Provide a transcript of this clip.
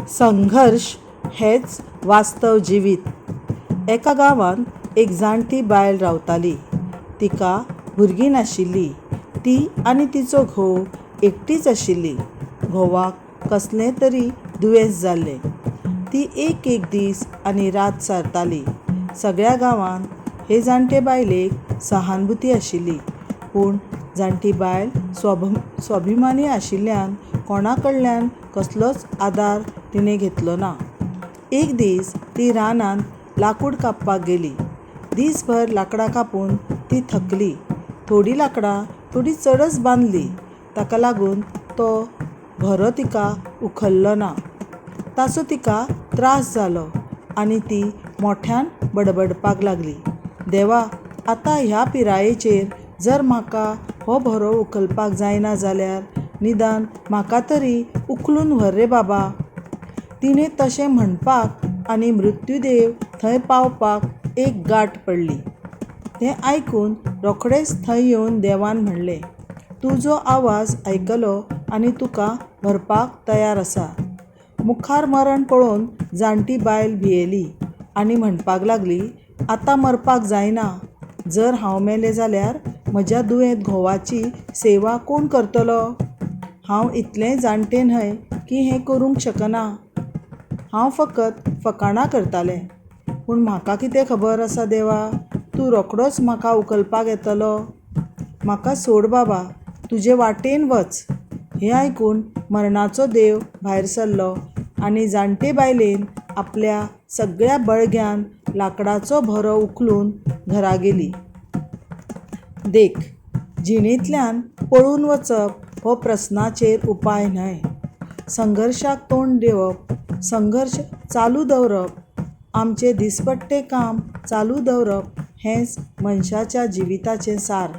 संघर्ष हेच वास्तव जिवीत। एका गांवांत एक जाणटी बायल रावताली। तिका भुरगीं नाशिल्लीं। ती आनी तिचो घोव एकटीच आशिल्ली। घोवाक कसलें तरी दुयेंस जाल्लें। ती एक दीस आनी रात सारताली। सगळ्या गांवांत हे जाणटे बायलेक सहानुभूती आशिल्ली, पूण जाणटी बायल स्वाभिमानी आशिल्ल्यान कोणा कडल्यान कसलोच आदार तिणें घेतलो ना। एक दीस ती रानांत लाकूड कापपाक गेली। दीसभर लाकडां कापून ती थकली। थोडीं लाकडां थोडी चडच बांदली, ताका लागून तो भरो तिका उखल्लो ना। ताचो तिका त्रास जालो आनी ती मोठ्यान बडबडपाक लागली, देवा, आतां ह्या पिरायेचेर जर म्हाका हो भरो उखलपाक जायना जाल्यार निदान म्हाका तरी उखलून व्हर रे बाबा। तिणें तशें म्हणपाक आनी मृत्यूदेव थंय पावपाक एक गांठ पडली। तें आयकून रोखडेंच थंय येवन देवान म्हणलें, तुजो आवाज आयकलो आनी तुका व्हरपाक तयार आसा। मुखार मरण पळोवन जाणटी बायल भियेली आनी म्हणपाक लागली, आतां मरपाक जायना। जर हांव मेलें जाल्यार म्हज्या दुयेंत घोवाची सेवा कोण करतलो? हांव इतलें जाणटें न्हय की हें करूंक शकना। हांव फकत फकाणां करतालें, पूण म्हाका कितें खबर आसा देवा, तूं रोखडोच म्हाका उखलपाक येतलो। म्हाका सोड बाबा, तुजे वाटेन वच। हें आयकून मरणाचो देव भायर सरलो आनी जाणटे बायलेन आपल्या सगळ्या बळग्यान लाकडाचो भरो उखलून घरा गेली। देख, जिणेंतल्यान पळून वचप हो प्रस्नाचेर उपाय न्हय। संघर्शाक तोंड दिवप, संघर्श चालू दवरप, आमचें दिसपट्टें काम चालू दवरप हेंच मनशाच्या जिविताचें सार।